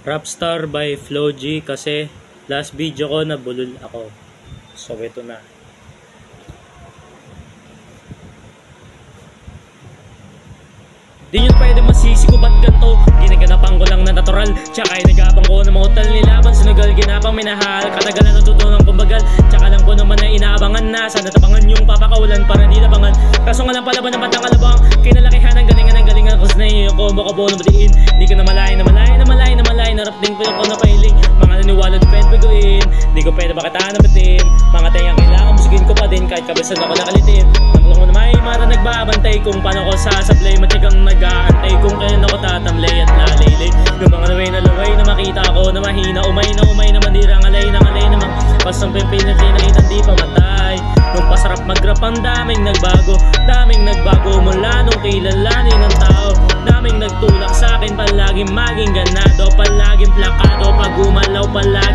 Rapstar by Flo G kasi last video ko nabulol ako. So ito na. Di nyo pwede masisi ko ba't ganito. Ginaganapan ko lang na natural. Tsaka inagapang ko na mga hotel nilaban. Sinugal ginapang minahal. Katagalan natutunan kong bagal. Tsaka lang ko naman na inaabangan na. Sana tapangan yung papakawalan para di nabangan. Kaso nga lang palaban ng batang kalabang. Kinalakihan ng galingan Kasi naiyo ko makabaw na batiin. Di ka na malay Narap din ko yung napahiling. Mga naniwala di pwede piguin. Di ko pwede bakitaan na batin. Mga tayang kailangan musugin ko pa din. Kahit kabisan ako nakalitin. Namulong mo na may mara nagbabantay. Kung paano ko sasablay. Matyagang nag-aantay kung kailan ako tatamlay at lalaylay. Yung mga laway na makita ko na mahina. Umay na mandirang alay naman. Pasang pipinat nakita di pamatay. Nung pasarap mag-rap ang daming nagbago mula nung kilalanin ng tao. Daming nagtulak sa akin palaging maging ganado. Palaging plakado pag umalaw palagi